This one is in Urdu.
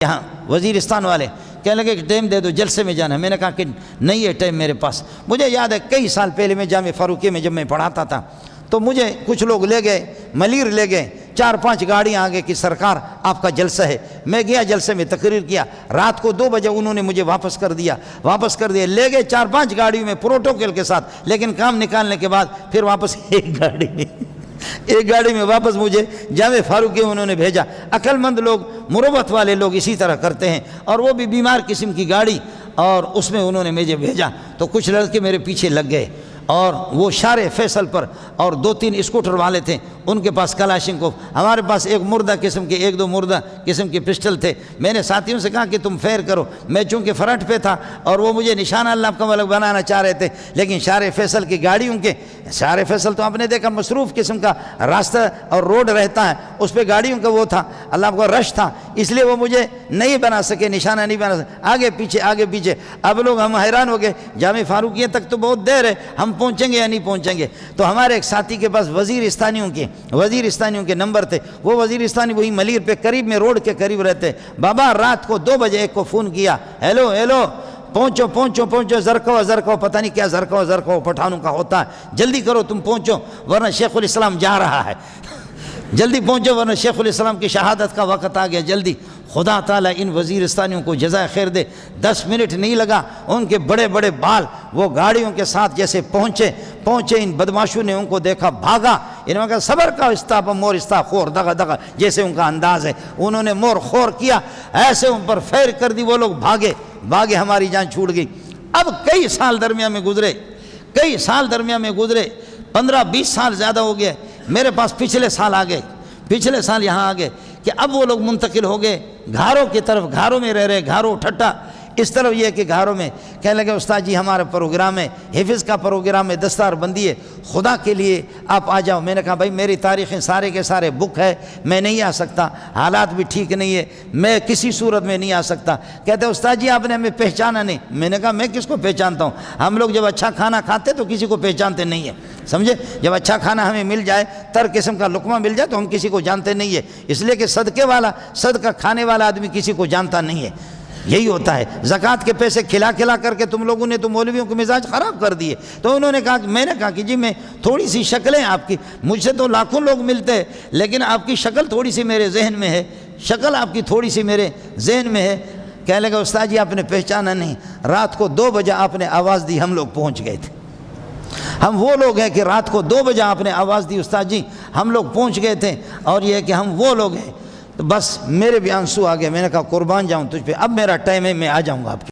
یہاں وزیرستان والے کہنے لگے کہ ٹائم دے دو، جلسے میں جانا ہے۔ میں نے کہا کہ نہیں ہے ٹائم میرے پاس۔ مجھے یاد ہے کئی سال پہلے میں جامعہ فاروقیہ میں جب میں پڑھاتا تھا تو مجھے کچھ لوگ لے گئے، ملیر لے گئے، 4-5 گاڑیاں آگے کہ سرکار آپ کا جلسہ ہے۔ میں گیا، جلسے میں تقریر کیا، رات کو 2 بجے انہوں نے مجھے واپس کر دیا، لے گئے 4-5 گاڑیوں میں پروٹوکول کے ساتھ، لیکن کام نکالنے کے بعد پھر واپس ایک گاڑی میں واپس مجھے جامعہ فاروقیہ انہوں نے بھیجا۔ عقل مند لوگ، مروت والے لوگ اسی طرح کرتے ہیں، اور وہ بھی بیمار قسم کی گاڑی، اور اس میں انہوں نے مجھے بھیجا۔ تو کچھ لڑکے میرے پیچھے لگ گئے، اور وہ شارع فیصل پر، اور 2-3 اسکوٹر والے تھے، ان کے پاس کلاشنکوف، ہمارے پاس ایک مردہ قسم کے 1-2 مردہ قسم کے پسٹل تھے۔ میں نے ساتھیوں سے کہا کہ تم فیر کرو، میں چونکہ فرنٹ پہ تھا اور وہ مجھے نشانہ اللہ کا ملک بنانا چاہ رہے تھے، لیکن شارع فیصل کی گاڑیوں کے، شارع فیصل تو آپ نے دیکھا مصروف قسم کا راستہ اور روڈ رہتا ہے، اس پہ گاڑیوں کا وہ تھا، اللہ کو رش تھا، اس لیے وہ مجھے نہیں بنا سکے، نشانہ نہیں بنا سکے، آگے پیچھے۔ اب لوگ ہم حیران ہو گئے، جامعہ فاروقیہ تک تو بہت دیر ہے، ہم پہنچیں گے یا نہیں پہنچیں گے؟ تو ہمارے ایک ساتھی کے پاس وزیرستانیوں کے نمبر تھے، وہ وزیرستانی وہی ملیر پہ قریب میں، روڈ کے قریب رہتے۔ بابا رات کو 2 بجے ایک کو فون کیا، ہیلو پہنچو، زرکو، پتہ نہیں کیا زرکو پٹھانوں کا ہوتا ہے، جلدی کرو تم پہنچو ورنہ شیخ الاسلام جا رہا ہے، جلدی پہنچو ورنہ شیخ الاسلام کی شہادت کا وقت آ گیا، جلدی۔ خدا تعالیٰ ان وزیرستانیوں کو جزائے خیر دے، 10 منٹ نہیں لگا، ان کے بڑے بڑے بال وہ گاڑیوں کے ساتھ جیسے پہنچے، ان بدماشوں نے ان کو دیکھا، بھاگا، انہوں نے کہا صبر کا استاپ مور استا خور دغا، جیسے ان کا انداز ہے، انہوں نے مور خور کیا، ایسے ان پر فیر کر دی، وہ لوگ بھاگے، ہماری جان چھوٹ گئی۔ اب کئی سال درمیان میں گزرے، 15-20 سال زیادہ ہو گئے، میرے پاس پچھلے سال یہاں آ گئے کہ اب وہ لوگ منتقل ہو گئے گھاروں کی طرف، گھاروں میں رہ رہے، گھاروں ٹھٹا، اس طرف یہ کہ گھاروں میں کہنے لگے استاد جی ہمارا پروگرام ہے، حفظ کا پروگرام ہے، دستار بندی ہے، خدا کے لیے آپ آ جاؤ۔ میں نے کہا بھائی میری تاریخیں سارے کے سارے بک ہے، میں نہیں آ سکتا، حالات بھی ٹھیک نہیں ہے، میں کسی صورت میں نہیں آ سکتا۔ کہتے استاد جی آپ نے ہمیں پہچانا نہیں۔ میں نے کہا میں کس کو پہچانتا ہوں؟ ہم لوگ جب اچھا کھانا کھاتے تو کسی کو پہچانتے نہیں ہیں، سمجھے؟ جب اچھا کھانا ہمیں مل جائے، تر قسم کا لقمہ مل جائے تو ہم کسی کو جانتے نہیں ہیں، اس لیے کہ صدقہ کھانے والا آدمی کسی کو جانتا نہیں ہے۔ یہی ہوتا ہے، زکوٰۃ کے پیسے کھلا کر کے تم لوگوں نے تو مولویوں کو مزاج خراب کر دیے۔ تو انہوں نے کہا، میں نے کہا کہ جی میں تھوڑی سی شکلیں آپ کی، مجھ سے تو لاکھوں لوگ ملتے ہیں لیکن آپ کی شکل تھوڑی سی میرے ذہن میں ہے، کہنے لگا استاد جی آپ نے پہچانا نہیں، رات کو 2 بجے آپ نے آواز دی، ہم لوگ پہنچ گئے تھے۔ ہم وہ لوگ ہیں کہ رات کو 2 بجے آپ نے آواز دی استاد جی ہم لوگ پہنچ گئے تھے، اور یہ کہ ہم وہ لوگ ہیں۔ تو بس میرے بھی آنسو آ گئے، میں نے کہا قربان جاؤں تجھ پہ، اب میرا ٹائم ہے، میں آ جاؤں گا آپ کے